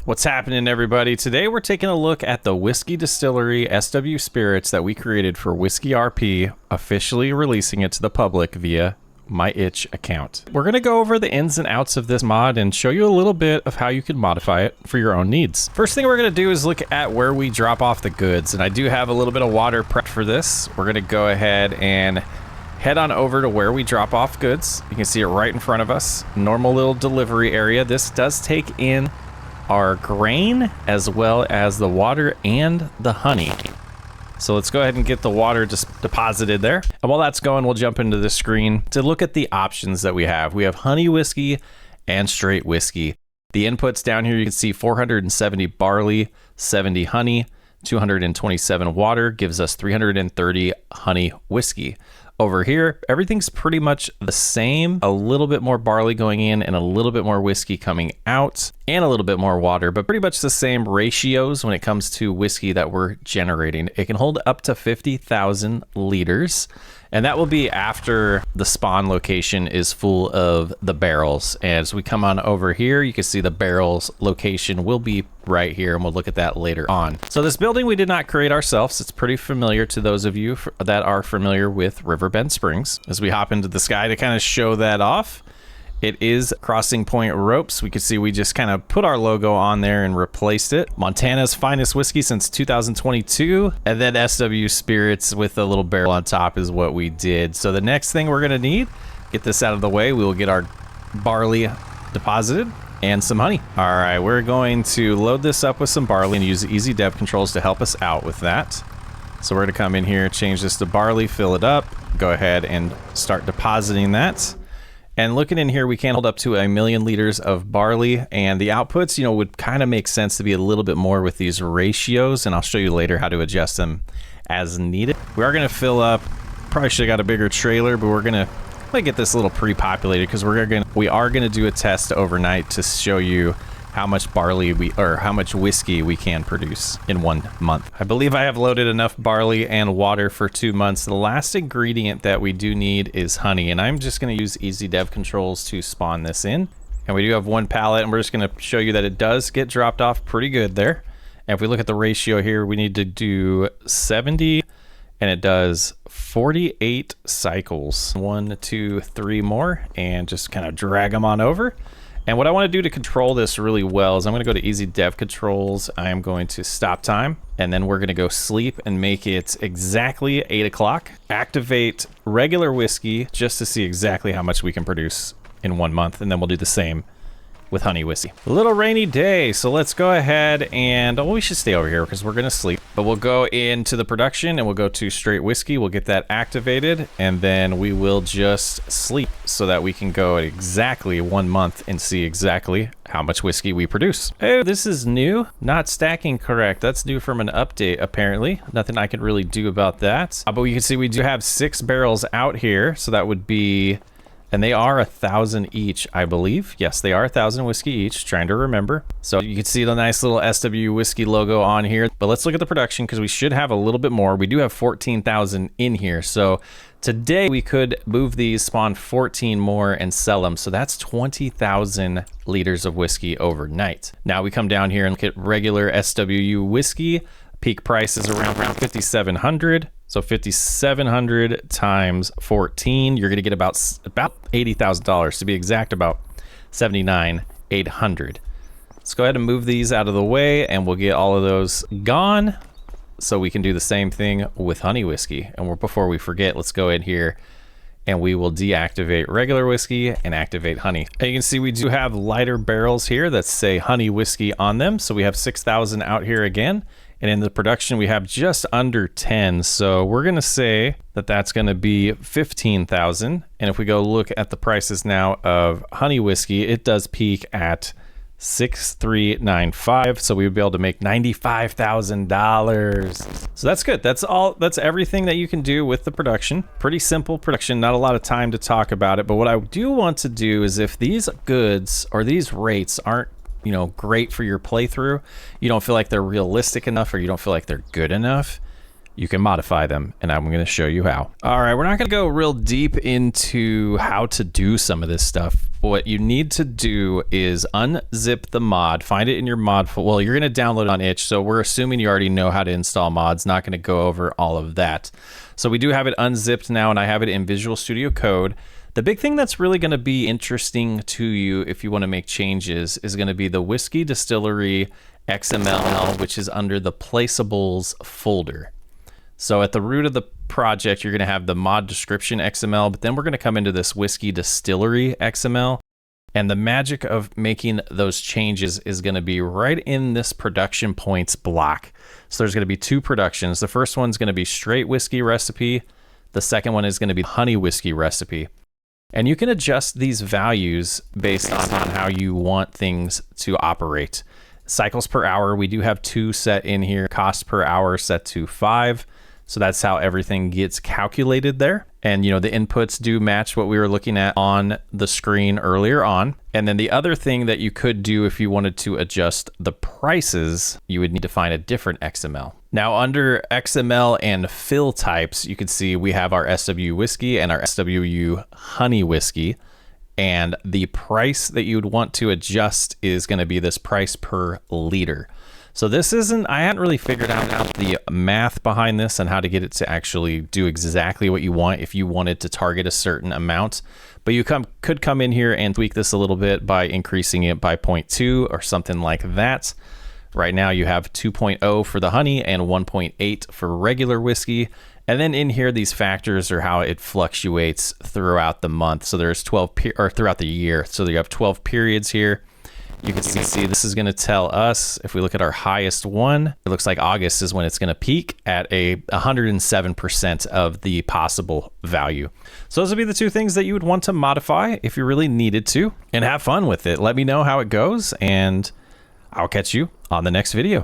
What's happening, everybody? Today we're taking a look at the Whiskey Distillery SWU spirits that we created for Whiskey RP, officially releasing it to the public via my itch account. We're going to go over the ins and outs of this mod and show you a little bit of how you can modify it for your own needs. First thing we're going to do is look at where we drop off the goods, and I do have a little bit of water prep for this. We're going to go ahead and head on over to where we drop off goods. You can see it right in front of us. Normal little delivery area. This does take in our grain as well as the water and the honey. So let's go ahead and get the water just deposited there. And while that's going, we'll jump into the screen to look at the options that we have. We have honey whiskey and straight whiskey. The inputs down here, you can see 470 barley, 70 honey, 227 water gives us 330 honey whiskey. Over here, everything's pretty much the same. A little bit more barley going in and a little bit more whiskey coming out and a little bit more water, but pretty much the same ratios when it comes to whiskey that we're generating. It can hold up to 50,000 liters, and that will be after the spawn location is full of the barrels. As we come on over here, you can see the barrels location will be right here, and we'll look at that later on. So this building we did not create ourselves. It's pretty familiar to those of you that are familiar with Riverbend Springs. As we hop into the sky to kind of show that off, it is Crossing Point ropes. We can see we just kind of put our logo on there and replaced it. Montana's finest whiskey since 2022. And then SWU spirits with a little barrel on top is what we did. So the next thing we're gonna need, get this out of the way, we will get our barley deposited and some honey. All right, we're going to load this up with some barley and use the easy dev controls to help us out with that. So we're gonna come in here, change this to barley, fill it up, go ahead and start depositing that. And looking in here, we can hold up to 1 million liters of barley, and the outputs, you know, would kind of make sense to be a little bit more with these ratios, and I'll show you later how to adjust them as needed. We are going to fill up, probably should have got a bigger trailer, but we're going to get this a little pre-populated because we are going to do a test overnight to show you how much how much whiskey we can produce in 1 month. I believe I have loaded enough barley and water for 2 months. The last ingredient that we do need is honey, and I'm just going to use easy dev controls to spawn this in. And we do have 1 pallet, and we're just going to show you that it does get dropped off pretty good there. And if we look at the ratio here, we need to do 70, and it does 48 cycles. 1, 2, 3 more, and just kind of drag them on over. And what I want to do to control this really well is I'm going to go to easy dev controls. I am going to stop time, and then we're going to go sleep and make it exactly 8 o'clock. Activate regular whiskey just to see exactly how much we can produce in 1 month. And then we'll do the same with honey whiskey. A little rainy day, so let's go ahead and, we should stay over here because we're gonna sleep. But we'll go into the production and we'll go to straight whiskey. We'll get that activated, and then we will just sleep so that we can go at exactly 1 month and see exactly how much whiskey we produce. Oh, this is new. Not stacking correct. That's new from an update, apparently. Nothing I can really do about that. But you can see we do have 6 barrels out here, so that would be, and they are 1,000 each, I believe. Yes, they are 1,000 whiskey each, trying to remember. So you can see the nice little SWU whiskey logo on here. But let's look at the production because we should have a little bit more. We do have 14,000 in here. So today we could move these, spawn 14 more and sell them. So that's 20,000 liters of whiskey overnight. Now we come down here and look at regular SWU whiskey. Peak price is around 5,700. So 5,700 times 14, you're gonna get about $80,000 to be exact, about 79,800. Let's go ahead and move these out of the way, and we'll get all of those gone, so we can do the same thing with honey whiskey. And before we forget, let's go in here and we will deactivate regular whiskey and activate honey. And you can see we do have lighter barrels here that say honey whiskey on them. So we have 6,000 out here again. And in the production, we have just under 10. So we're gonna say that that's gonna be 15,000. And if we go look at the prices now of honey whiskey, it does peak at 6,395. So we would be able to make $95,000. So that's good. That's everything that you can do with the production. Pretty simple production, not a lot of time to talk about it. But what I do want to do is, if these goods or these rates aren't, you know, great for your playthrough, you don't feel like they're realistic enough, or you don't feel like they're good enough, you can modify them, and I'm going to show you how. All right, we're not going to go real deep into how to do some of this stuff. What you need to do is unzip the mod, find it in your mod folder. Well, you're going to download it on itch, so we're assuming you already know how to install mods. Not going to go over all of that. So we do have it unzipped now, and I have it in Visual Studio Code. The big thing that's really going to be interesting to you if you want to make changes is going to be the Whiskey Distillery XML, which is under the Placeables folder. So at the root of the project, you're going to have the mod description XML, but then we're going to come into this Whiskey Distillery XML. And the magic of making those changes is going to be right in this production points block. So there's going to be two productions. The first one's going to be straight whiskey recipe. The second one is going to be honey whiskey recipe. And you can adjust these values based on how you want things to operate. Cycles per hour, we do have 2 set in here. Cost per hour set to 5. So that's how everything gets calculated there. And you know, the inputs do match what we were looking at on the screen earlier on. And then the other thing that you could do if you wanted to adjust the prices, you would need to find a different XML. Now under XML and fill types, you can see we have our SWU whiskey and our SWU honey whiskey. And the price that you would want to adjust is going to be this price per liter. So this isn't, I hadn't really figured out the math behind this and how to get it to actually do exactly what you want if you wanted to target a certain amount. But you could come in here and tweak this a little bit by increasing it by 0.2 or something like that. Right now you have 2.0 for the honey and 1.8 for regular whiskey. And then in here, these factors are how it fluctuates throughout the month. So there's 12 or throughout the year. So you have 12 periods here. You can see this is going to tell us, if we look at our highest one, it looks like August is when it's going to peak at a 107% of the possible value. So those would be the two things that you would want to modify if you really needed to, and have fun with it. Let me know how it goes, and I'll catch you on the next video.